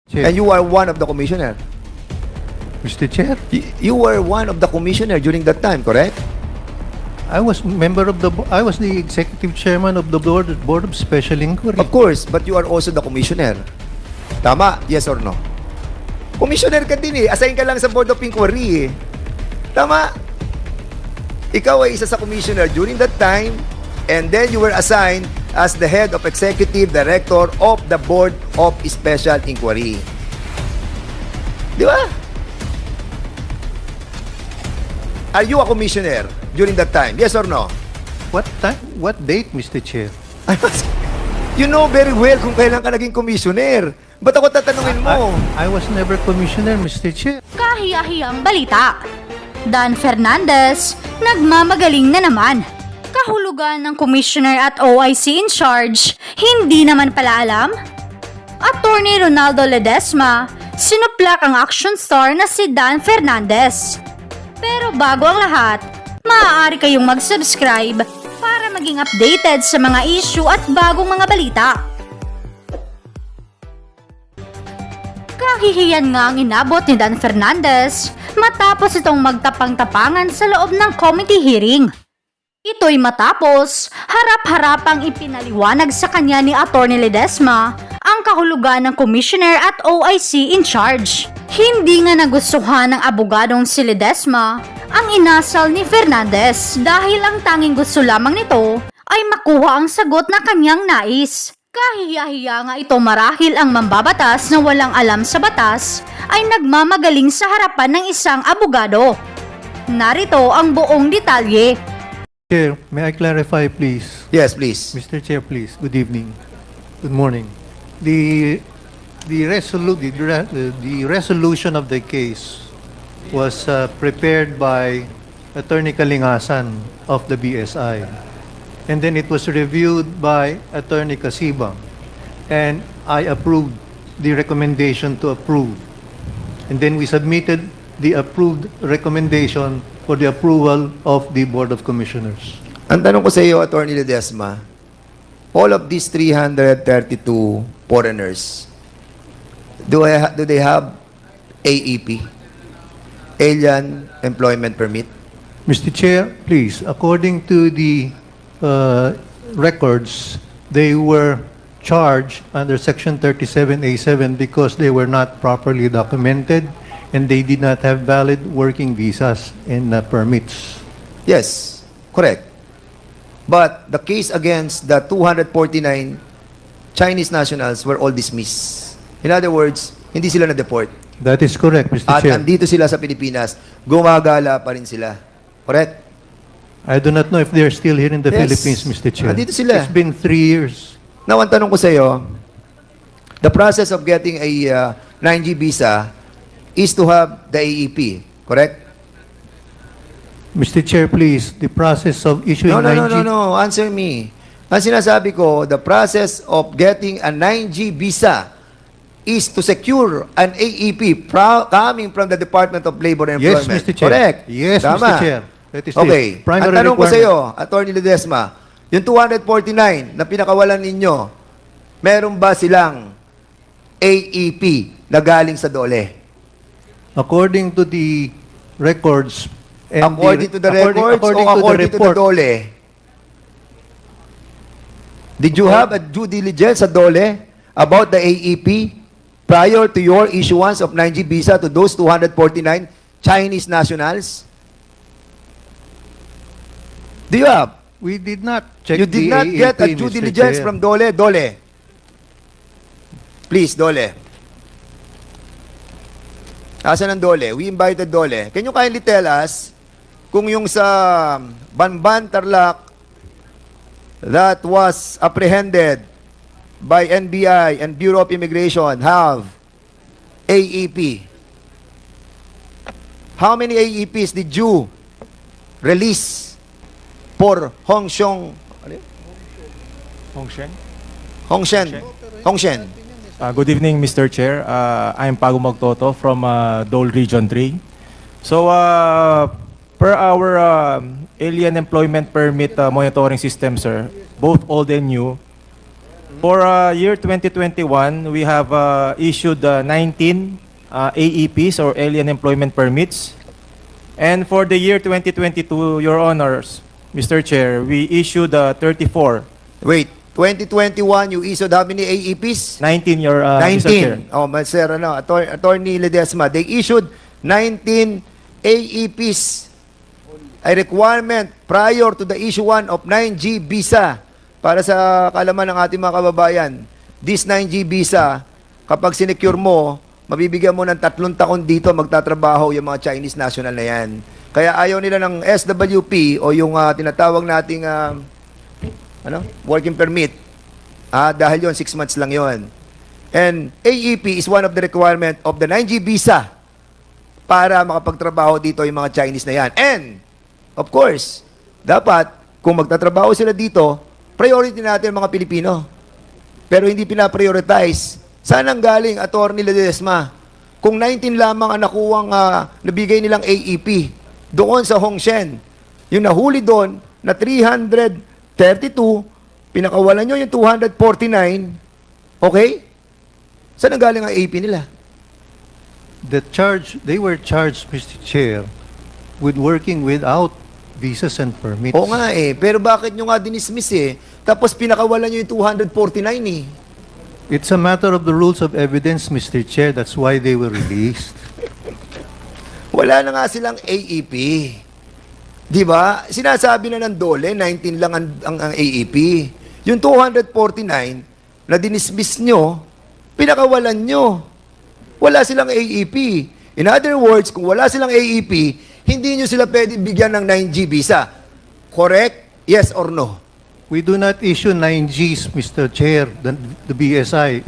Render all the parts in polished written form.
Chair. And you are one of the commissioner. Mr. Chair, You were one of the commissioner during that time, correct? I was I was the executive chairman of the board of special inquiry. Of course, but you are also the commissioner. Tama? Yes or no? Commissioner ka din eh. Assign ka lang sa board of inquiry eh. Tama? Ikaw ay isa sa commissioner during that time, and then you were assigned as the head of executive director of the board of special inquiry. Di ba? Are you a commissioner during that time? Yes or no? What time? What date, Mr. Chair? You know very well kung kailan ka naging commissioner. Ba't ako tatanungin mo? I was never commissioner, Mr. Chair. Kahiya-hiyang balita. Dan Fernandez, nagmamagaling na naman. Kahulugan ng commissioner at OIC in charge, hindi naman pala alam? Attorney Ronaldo Ledesma, sinuplak ang action star na si Dan Fernandez. Pero bago ang lahat, maaari kayong mag-subscribe para maging updated sa mga issue at bagong mga balita. Kahihiyan nga ang inabot ni Dan Fernandez matapos itong magtapang-tapangan sa loob ng committee hearing. Ito'y matapos harap-harapang ipinaliwanag sa kanya ni Atty. Ledesma ang kahulugan ng commissioner at OIC in charge. Hindi nga nagustuhan ng abogadong si Ledesma ang inasal ni Fernandez dahil ang tanging gusto lamang nito ay makuha ang sagot na kanyang nais. Kahiya-hiya nga ito marahil ang mambabatas na walang alam sa batas ay nagmamagaling sa harapan ng isang abogado. Narito ang buong detalye. Chair, may I clarify, please? Yes, please. Mr. Chair, please. Good evening. Good morning. The resolution of the case was prepared by Attorney Kalingasan of the BSI. And then it was reviewed by Attorney Kasibang. And I approved the recommendation to approve. And then we submitted the approved recommendation for the approval of the Board of Commissioners. Ang tanong ko sa iyo, Atty. Ledesma, all of these 332 foreigners, do they have AEP, Alien Employment Permit? Mr. Chair, please, according to the records, they were charged under Section 37A7 because they were not properly documented and they did not have valid working visas and permits. Yes, correct. But the case against the 249 Chinese nationals were all dismissed. In other words, hindi sila na-deport. That is correct, Mr. At Chair. andito sila sa Pilipinas. Gumagala pa rin sila. Correct? I do not know if they're still here in the Yes. Philippines, Mr. Chair. Andito sila. It's been 3 years. Now, ang tanong ko sa iyo, the process of getting a 9G visa is to have the AEP, correct? Mr. Chair, please, the process of issuing No, 9G... no. Answer me. Ang sinasabi ko, the process of getting a 9G visa is to secure an AEP coming from the Department of Labor and Yes, Employment. Mr. Chair. Correct? Yes, Tama. Mr. Chair. That is Okay. the primary Ang tanong ko sa requirement. iyo, Atty. Ledesma, yung 249 na pinakawalan ninyo, meron ba silang AEP na galing sa DOLE? According to the records... and According to the records according o to the according to the report, DOLE? Did you have a due diligence sa DOLE about the AEP prior to your issuance of 9G visa to those 249 Chinese nationals? Do you have? we did not check You did the not get a AEP, due Mr. diligence Chair. from DOLE? DOLE. Please, DOLE. Asan ang DOLE? We invited DOLE. Can you kindly tell us kung yung sa Banban, Tarlac that was apprehended by NBI and Bureau of Immigration have AEP? How many AEPs did you release for Hongshen? Good evening, Mr. Chair. I'm Pago Magtoto from Dole Region 3. So, per our alien employment permit monitoring system, sir, both old and new, For year 2021, we have issued 19 AEPs or Alien Employment Permits. And for the year 2022, Your Honors, Mr. Chair, we issued 34. Wait, 2021, you issued how many AEPs? 19, Mr. Chair. 19. Oh, Sir, Attorney Ledesma, they issued 19 AEPs, a requirement prior to the issuance of 9G visa. Para sa kaalaman ng ating mga kababayan, this 9G visa, kapag sinecure mo, mabibigyan mo ng 3 taon dito magtatrabaho yung mga Chinese national na yan. Kaya ayaw nila ng SWP o yung tinatawag nating working permit. Dahil yon 6 months lang yon. And AEP is one of the requirement of the 9G visa para makapagtrabaho dito yung mga Chinese na yan. And, of course, dapat, kung magtatrabaho sila dito, priority natin mga Pilipino. Pero hindi pina-prioritize. Saan ang galing, Attorney Ledesma? Kung 19 lamang ang nakuwang nabigay nilang AEP doon sa Hongshen, yung nahuli doon na 332, pinakawalan nyo yung 249, okay? Saan ang galing ang AEP nila? They were charged, Mr. Chair, with working without visas and permits. Oo nga pero bakit nyo nga dinismiss Tapos pinakawalan nyo yung 249 It's a matter of the rules of evidence, Mr. Chair. That's why they were released. Wala na nga silang AEP. Di ba? Sinasabi na ng DOLE, 19 lang ang AEP. Yung 249 na dinismiss nyo, pinakawalan nyo. Wala silang AEP. In other words, kung wala silang AEP, hindi nyo sila pwede bigyan ng 9G visa. Correct? Yes or no? We do not issue 9Gs, Mr. Chair, the BSI.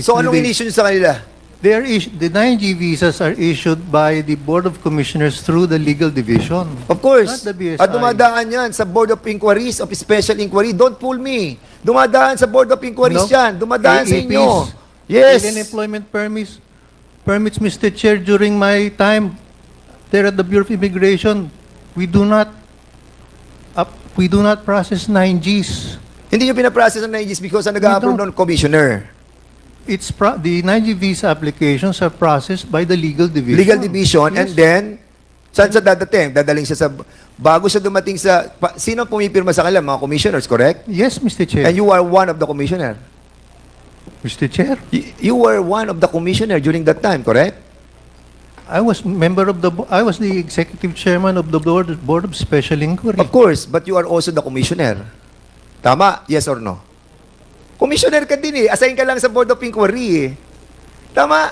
So anong in-issue nyo sa kanila? The 9G visas are issued by the Board of Commissioners through the Legal Division. Of course. Not the BSI. At dumadaan yan sa Board of Inquiries, of Special Inquiry. Don't fool me. Dumadaan sa Board of Inquiries yan. Dumadaan sa inyo. Yes. Alien employment permits, Mr. Chair, during my time there at the Bureau of Immigration, we do not process 9Gs. Hindi nyo pinaprocess ang 9Gs because ang nag-a-approve don't. ng commissioner. The 9G visa applications are processed by the Legal Division. Legal division, Yes. and then, saan sa dadating? Dadaling siya sa, bago siya dumating sa, sino pumipirma sa kanila? Mga commissioners, correct? Yes, Mr. Chair. And you are one of the commissioner. Mr. Chair, You were one of the commissioner during that time, correct? I was the executive chairman of the Board of Special Inquiry. Of course, but you are also the commissioner. Tama? Yes or no? Commissioner ka din Assign ka lang sa Board of Inquiry Tama?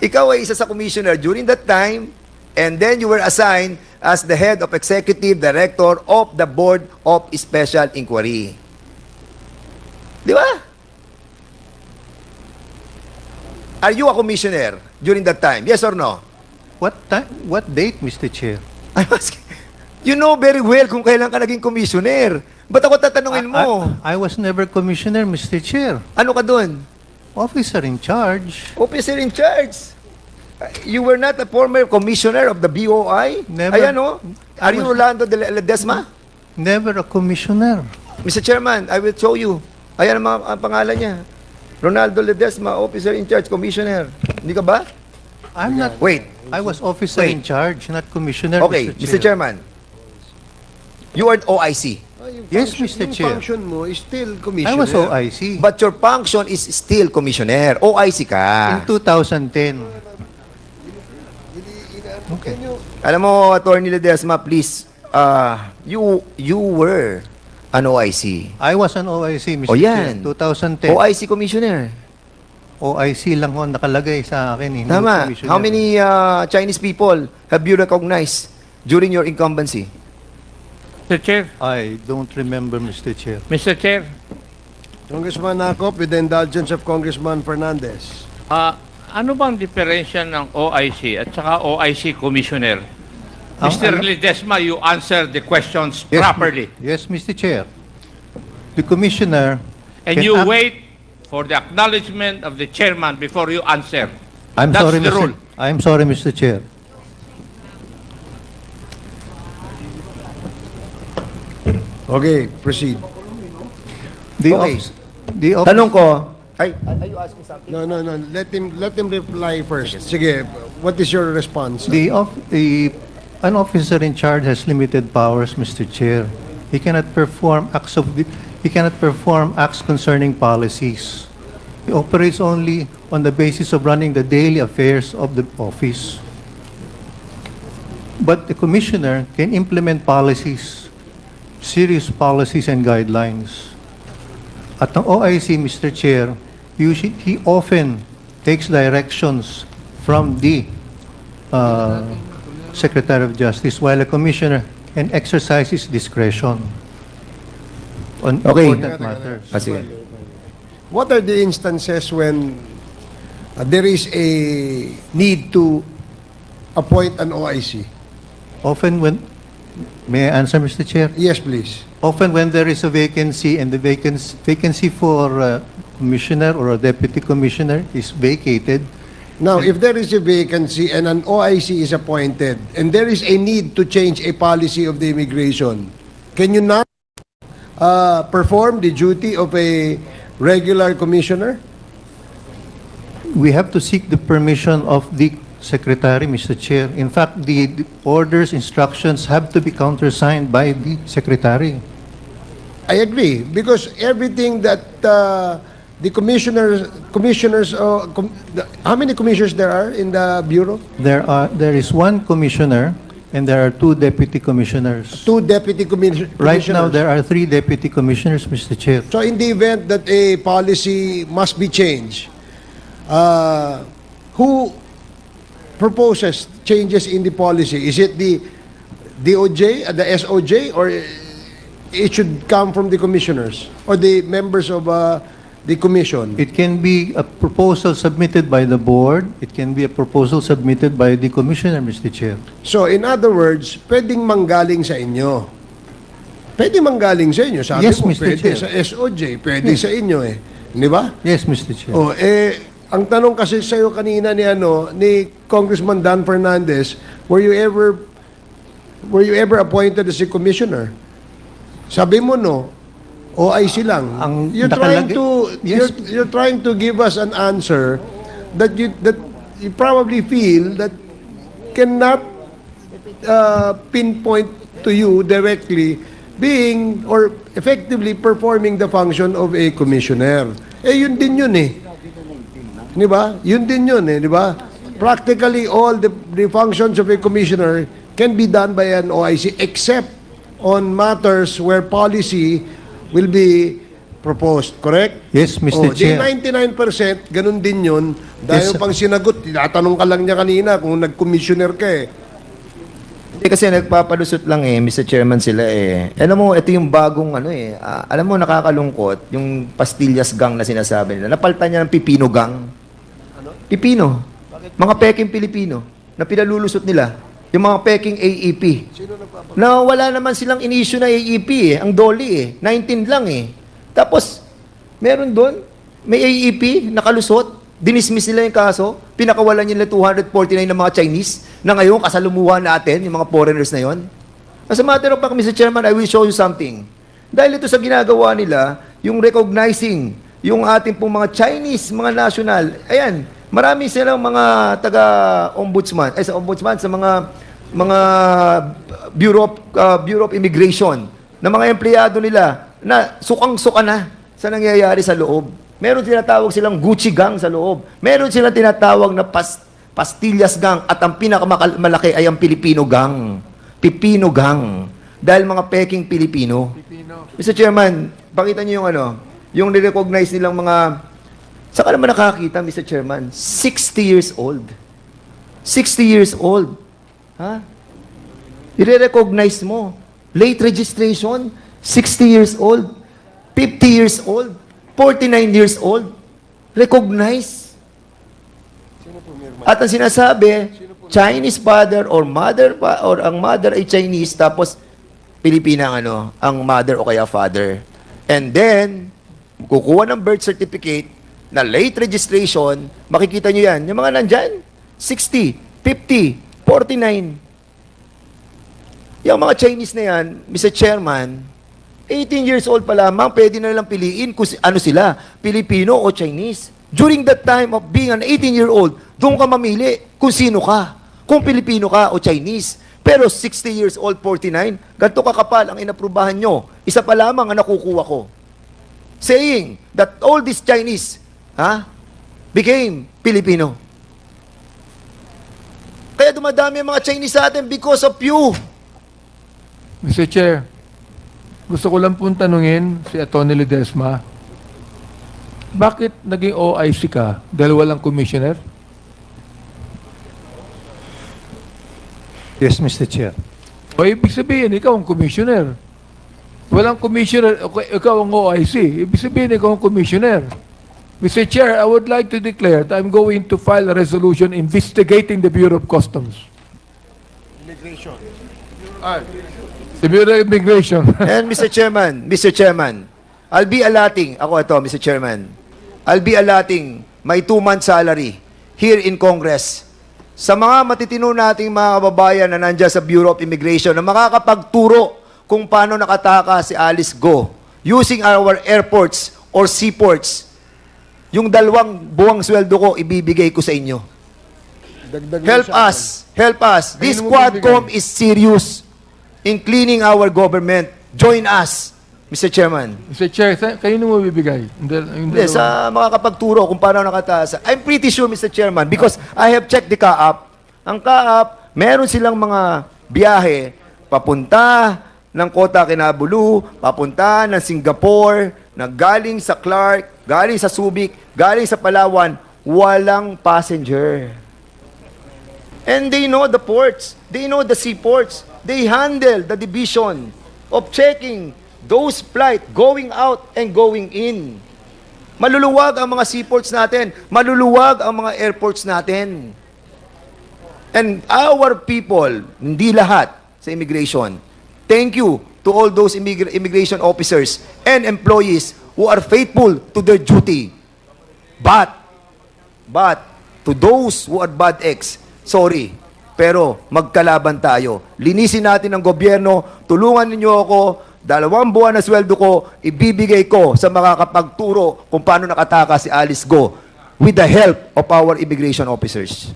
Ikaw ay isa sa commissioner during that time, and then you were assigned as the head of executive director of the Board of Special Inquiry. Di ba? Are you a commissioner during that time? Yes or no? What date, Mr. Chair? I'm asking. You know very well kung kailan ka naging commissioner. Ba't ako tatanungin mo? I was never commissioner, Mr. Chair. Ano ka dun? Officer in charge. Officer in charge. You were not a former commissioner of the BOI? Never. Ayan o. Are you Rolando de Ledesma? Never a commissioner. Mr. Chairman, I will show you. Ayan ang pangalan niya. Ronaldo Ledesma, officer in charge, commissioner. Hindi ka ba? I'm not. Wait. I was officer in charge, not commissioner, Okay, Mr. Mr. Chair. Chairman. You are OIC. Yes, Mr. Chair. Yung function mo is still I commissioner. was OIC. But your function is still commissioner. OIC ka. In 2010. Okay. Alam mo, Attorney Ledesma, please, you were an OIC. I was an OIC, Mr. O Chair. yan. 2010. OIC commissioner. OIC lang ho nakalagay sa akin. Hindi Tama. commissioner. How many Chinese people have you recognized during your incumbency? Mr. Chair, I don't remember, Mr. Chair. Mr. Chair, Congressman Nakop, with the indulgence of Congressman Fernandez. ano bang diferensya ng OIC at saka OIC Commissioner? Mr. Ledesma, you answer the questions Yes, properly. Yes, Mr. Chair. The commissioner And can you act- wait for the acknowledgement of the chairman before you answer. I'm That's sorry, the Mr. rule. I'm sorry, Mr. Chair. Okay, proceed. The Okay. The office, Tanong ko, ay, are you asking something? No. Let him reply first. Sige, what is your response? an officer in charge has limited powers, Mr. Chair. He cannot perform acts concerning policies. He operates only on the basis of running the daily affairs of the office. But the commissioner can implement policies, serious policies and guidelines. At ang OIC, Mr. Chair, he often takes directions from the Secretary of Justice, while a commissioner can exercise his discretion on Okay. important matters. Sige. What are the instances when there is a need to appoint an OIC? Often when, may I answer, Mr. Chair? Yes, please. Often when there is a vacancy and the vacancy for a commissioner or a deputy commissioner is vacated, Now, if there is a vacancy and an OIC is appointed and there is a need to change a policy of the immigration, can you not perform the duty of a regular commissioner? we have to seek the permission of the secretary, Mr. Chair. In fact, the orders, instructions have to be countersigned by the secretary. I agree, because everything that the commissioners, how many commissioners there are in the bureau? There is one commissioner and there are two deputy commissioners. Two deputy commissioners. Right now, there are three deputy commissioners, Mr. Chair. So in the event that a policy must be changed, who proposes changes in the policy? Is it the DOJ, the SOJ, or it should come from the commissioners or the members of the commission? It can be a proposal submitted by the board. It can be a proposal submitted by the commissioner, Mr. Chair. So in other words, pwedeng manggaling sa inyo. Pwede manggaling sa inyo. Sabi Yes, mo, Mr. pwede Chair. sa SOJ, pwede sa inyo eh. Di ba? Yes, Mr. Chair. Oh, ang tanong kasi sa iyo kanina ni Congressman Dan Fernandez, were you ever appointed as a commissioner? Sabi mo no, OIC lang. Ang You're trying nakalagay- to Yes. you're trying to give us an answer that you probably feel that cannot pinpoint to you directly being or effectively performing the function of a commissioner. Yun din yun eh. Di ba? Yun din yun eh, di ba? Practically all the functions of a commissioner can be done by an OIC except on matters where policy will be proposed, correct? Yes, Mr. Di Chair. 99%, ganun din yun. Dahil Yes, pang sinagot, tinatanong ka lang niya kanina kung nag-commissioner ka eh. Hindi kasi nagpapalusot lang Mr. Chairman sila Alam mo, ito yung bagong alam mo, nakakalungkot, yung pastillas gang na sinasabi nila. Napalitan niya ng pipino gang. Pipino. Mga peking Pilipino na pinalulusot nila. Yung mga peking AEP. Na wala naman silang in-issue na AEP Ang doli 19 lang Tapos, meron doon, may AEP, nakalusot, dinismiss nila yung kaso, pinakawalan nila 249 ng mga Chinese, na ngayon kasalumuhan natin, yung mga foreigners na yon. As a matter of fact, Mr. Chairman, I will show you something. Dahil ito sa ginagawa nila, yung recognizing, yung ating pong mga Chinese, mga national, ayan, marami silang mga taga-ombudsman, sa ombudsman, sa mga Bureau of Immigration, na mga empleyado nila, na sukang-suka na sa nangyayari sa loob. Meron tinatawag silang Gucci gang sa loob. Meron silang tinatawag na pastillas gang at ang pinakamalaki ay ang Filipino gang. Pipino gang. Dahil mga peking Pilipino. Mr. Chairman, pakita niyo yung yung nirecognize nilang mga, saka naman nakakita, Mr. Chairman, 60 years old. 60 years old. Ha? I-recognize mo. Late registration, 60 years old, 50 years old, 49 years old, recognize. At ang sinasabi, Chinese father or mother or ang mother ay Chinese tapos Pilipina ang mother o kaya father. And then kukuha ng birth certificate na late registration, makikita nyo yan. Yung mga nandyan, 60, 50, 49. Yung mga Chinese na yan, Mr. Chairman, 18 years old pa lamang, pwede na nilang piliin kung ano sila, Pilipino o Chinese. During that time of being an 18-year-old, doon ka mamili kung sino ka. Kung Pilipino ka o Chinese. Pero 60 years old, 49, ganito kakapal ang inaprubahan nyo. Isa pa lamang ang nakukuha ko. Saying that all these Chinese became Filipino. Kaya dumadami ang mga Chinese sa atin because of you. Mr. Chair, gusto ko lang pong tanungin si Atty. Ledesma, bakit naging OIC ka dahil walang commissioner? Yes, Mr. Chair. O ibig sabihin, ikaw ang commissioner. Walang commissioner, ikaw ang OIC. Ibig sabihin, ikaw ang commissioner. Mr. Chair, I would like to declare that I'm going to file a resolution investigating the Bureau of Customs. Immigration. The Bureau of Immigration. And Mr. Chairman, I'll be allotting, ako ito, Mr. Chairman, I'll be allotting my 2-month salary here in Congress sa mga matitino nating mga kababayan na nandiyan sa Bureau of Immigration na makakapagturo kung paano nakataka si Alice Go using our airports or seaports. Yung 2 buwang sweldo ko, ibibigay ko sa inyo. Help us. This Quadcom is serious in cleaning our government. Join us, Mr. Chairman. Mr. Chair, kayo nung mabibigay? Hindi, sa mga kapagturo kung paano nakataas. I'm pretty sure, Mr. Chairman, because I have checked the CAAP. Ang CAAP, meron silang mga biyahe papunta ng Kota Kinabalu, papunta ng Singapore, na galing sa Clark, galing sa Subic, galing sa Palawan, walang passenger. And they know the ports. They know the seaports. They handle the division of checking those flights going out and going in. Maluluwag ang mga seaports natin. Maluluwag ang mga airports natin. And our people, hindi lahat sa immigration, thank you to all those immigration officers and employees who are faithful to their duty. But, to those who are bad eggs, sorry, pero magkalaban tayo. Linisin natin ang gobyerno, tulungan ninyo ako, 2 buwan na sweldo ko, ibibigay ko sa makakapagturo kung paano nakataka si Alice Go with the help of our immigration officers.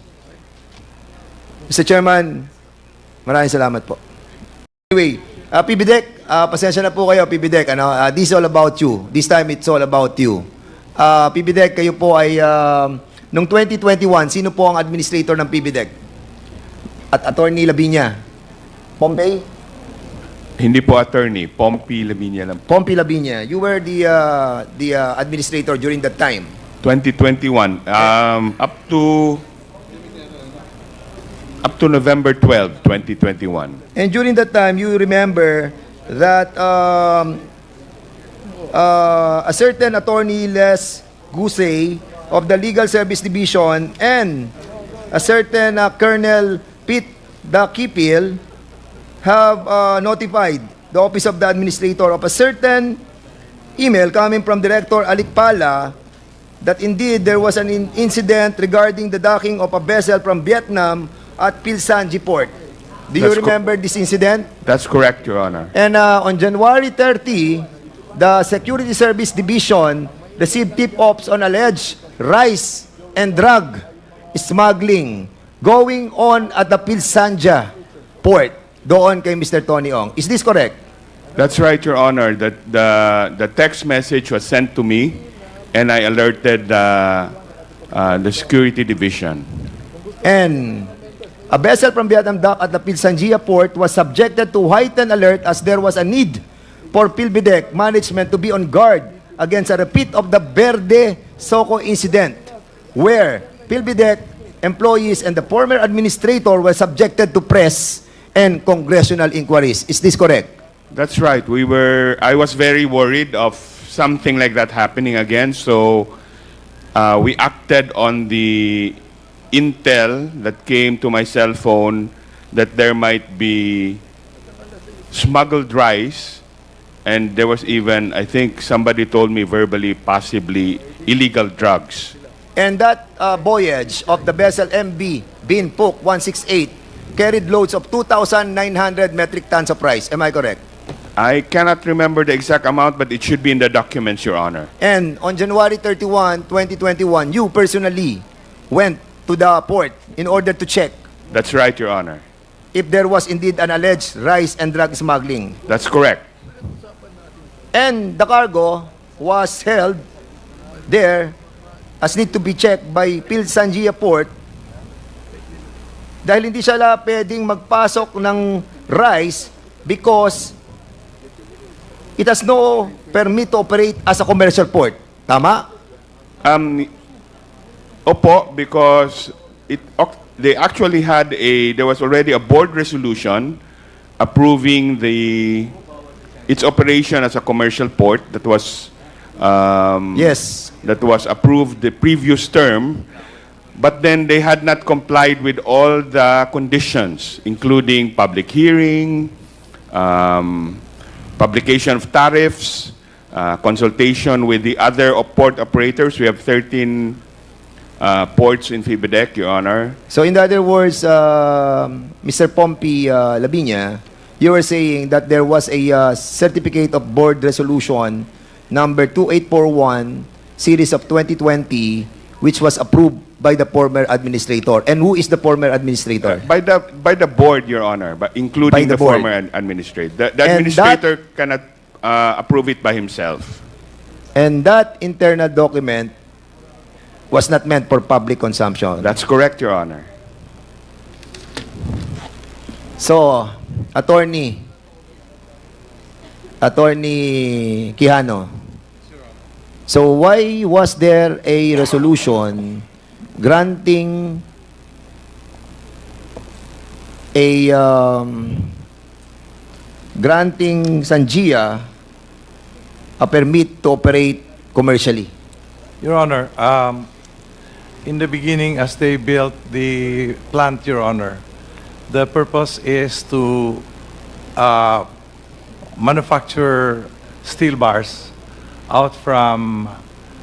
Mr. Chairman, maraming salamat po. Anyway, PBDEC, pasensya na po kayo, PBDEC. This is all about you. This time, it's all about you. PBDEC, kayo po ay, noong 2021, sino po ang administrator ng PBDEC? At Attorney Labinya? Pompey? Hindi po attorney, Pompey Labinya lang. Pompey Labinya. You were the administrator during that time. 2021, up to November 12, 2021. And during that time, you remember that a certain Attorney Les Gusey of the Legal Service Division and a certain Colonel Pete Dakipil have notified the Office of the Administrator of a certain email coming from Director Alikpala that indeed there was an incident regarding the docking of a vessel from Vietnam at Pilsanji Port. Do you remember this incident? That's correct, Your Honor. And on January 30, the Security Service Division received tip-offs on alleged rice and drug smuggling going on at the Pilsanja Port. Doon kay Mr. Tony Ong. Is this correct? That's right, Your Honor. That the text message was sent to me, and I alerted the security division. And a vessel from Vietnam dock at the Pilsanjia Port was subjected to heightened alert as there was a need for PhilBidec management to be on guard against a repeat of the Verde Soco incident, where PhilBidec employees and the former administrator were subjected to press and congressional inquiries. Is this correct? That's right. I was very worried of something like that happening again, so we acted on the intel that came to my cell phone that there might be smuggled rice, and there was even, I think somebody told me verbally, possibly illegal drugs. And that voyage of the vessel MB Binpuk 168 carried loads of 2,900 metric tons of rice. Am I correct? I cannot remember the exact amount, but it should be in the documents, Your Honor. And on January 31, 2021, you personally went to the port in order to check That's right, Your Honor. if there was indeed an alleged rice and drug smuggling. That's correct. And the cargo was held there as need to be checked by Phil Sanjia Port dahil hindi siya pwedeng magpasok ng rice because it has no permit to operate as a commercial port. Tama? Opo, because they actually had there was already a board resolution approving its operation as a commercial port that was Yes. that was approved the previous term, but then they had not complied with all the conditions, including public hearing, publication of tariffs, consultation with the other port operators. We have 13 ports in FIBIDEC, Your Honor. So in other words, Mr. Pompey Labinya, you were saying that there was a certificate of board resolution number 2841 series of 2020 which was approved by the former administrator. And who is the former administrator? By the board, Your Honor, but including By the the board. former administrator. The And administrator cannot approve it by himself. And that internal document was not meant for public consumption. That's correct, Your Honor. So, Attorney Quijano, so why was there a resolution granting granting Sanjia a permit to operate commercially? Your Honor, in the beginning, as they built the plant, Your Honor, the purpose is to manufacture steel bars out from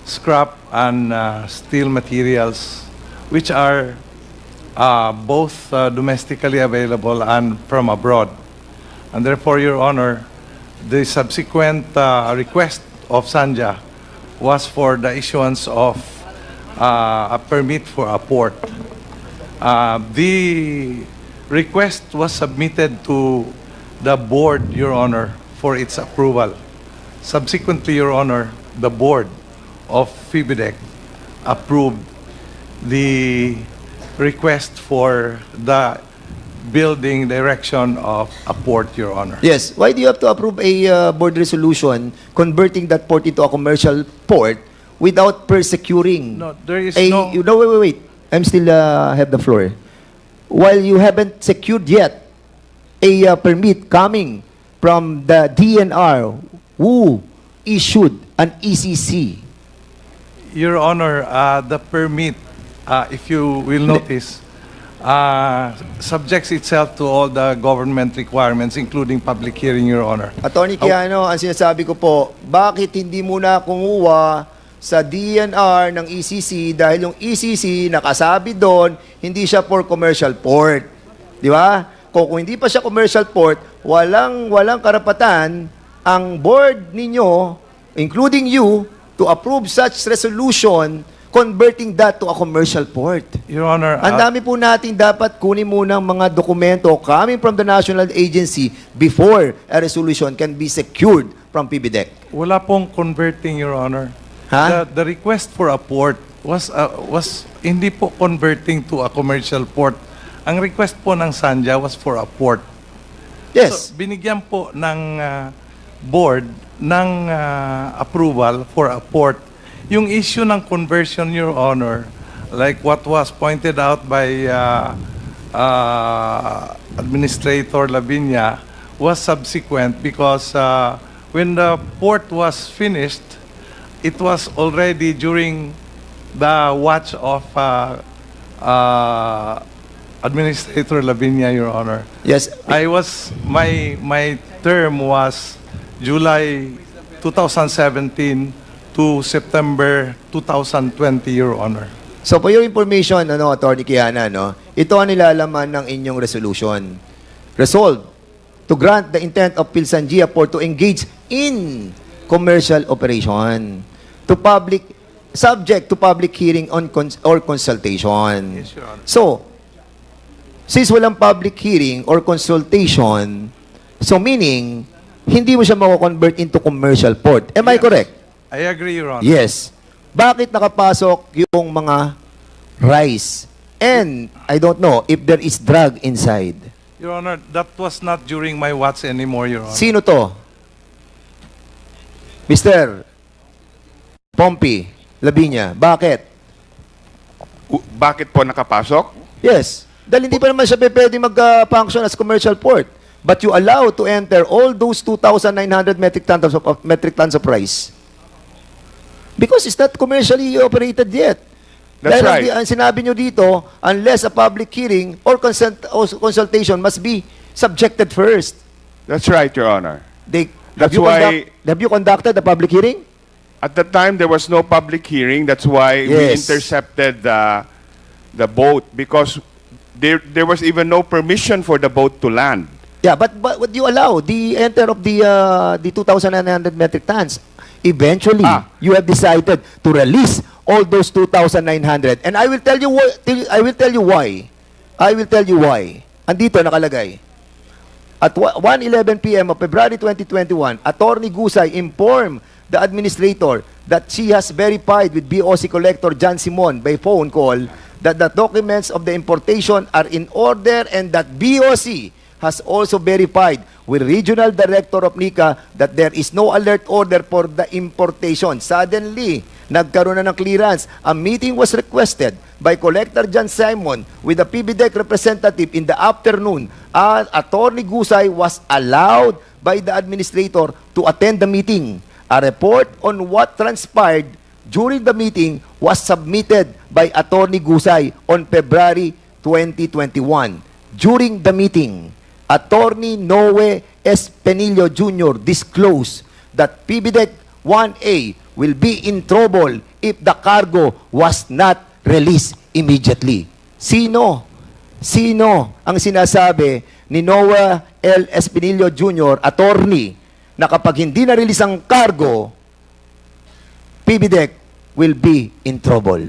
scrap and steel materials, which are both domestically available and from abroad. And therefore, Your Honor, the subsequent request of Sanja was for the issuance of a permit for a port. The request was submitted to the board, Your Honor, for its approval. Subsequently, Your Honor, the board of FIBIDEC approved the request for the building direction of a port, Your Honor. Yes. Why do you have to approve a board resolution converting that port into a commercial port without persecuting? No, there is No, no... wait. I'm still have the floor. While you haven't secured yet a permit coming from the DNR who issued an ECC. Your Honor, the permit, if you will notice, subjects itself to all the government requirements, including public hearing, Your Honor. Attorney Quijano, ang sinasabi ko po, bakit hindi muna kumuha sa DNR ng ECC dahil yung ECC nakasabi doon, hindi siya for commercial port. Di ba? Kung hindi pa siya commercial port, walang karapatan ang board ninyo, including you, to approve such resolution converting that to a commercial port. Your Honor, Ang dami po nating dapat kunin muna ng mga dokumento coming from the national agency before a resolution can be secured from PBDEC. wala pong converting, Your Honor. Ha? The request for a port was hindi po converting to a commercial port. Ang request po ng Sanja was for a port. Yes. So, binigyan po ng board ng approval for a port. Yung issue ng conversion, Your Honor, like what was pointed out by Administrator Labinya, was subsequent because when the port was finished, it was already during the watch of Administrator Labinya, Your Honor. Yes. My term was July 2017 to September 2020, Your Honor. So for your information, Attorney Quijana, ito ang nilalaman ng inyong resolution. Resolved to grant the intent of Pilsangia Port to engage in commercial operation to subject to public hearing or consultation. Yes, Your Honor. So, since walang public hearing or consultation, so meaning, hindi mo siya mako-convert into commercial port. Am I Yes. correct? I agree, Your Honor. Yes. Bakit nakapasok yung mga rice? And I don't know if there is drug inside. Your Honor, that was not during my watch anymore, Your Honor. Sino to? Mr. Pompey Labinya. Bakit? Bakit po nakapasok? Yes. Dahil hindi pa naman siya pwede mag-function as commercial port. But you allow to enter all those 2,900 metric tons of rice. Because it's not commercially operated yet. That's Dahil right. ang sinabi nyo dito, unless a public hearing or consultation must be subjected first. That's right, Your Honor. Have you conducted a public hearing? At the time, there was no public hearing. That's why we Yes. intercepted the boat, because there was even no permission for the boat to land. Yeah, but would you allow the enter of the 2,900 metric tons? Eventually, you have decided to release all those 2,900. And I will tell you why. I will tell you why. Andito nakalagay. At 1:11 p.m. of February 2021, Attorney Gusay informed the administrator that she has verified with BOC Collector John Simon by phone call that the documents of the importation are in order and that BOC has also verified with Regional Director of NICA that there is no alert order for the importation. Suddenly, nagkaroon na ng clearance. A meeting was requested by Collector John Simon with the PBDEC representative in the afternoon. Attorney Gusay was allowed by the administrator to attend the meeting. A report on what transpired during the meeting was submitted by Attorney Gusay on February 2021. During the meeting, Attorney Noe S. Penillo Jr. disclosed that PBDEC 1A will be in trouble if the cargo was not released immediately. Sino ang sinasabi ni Noe L. S. Penillo Jr., attorney, na kapag hindi na-release ang cargo, PBDEC will be in trouble?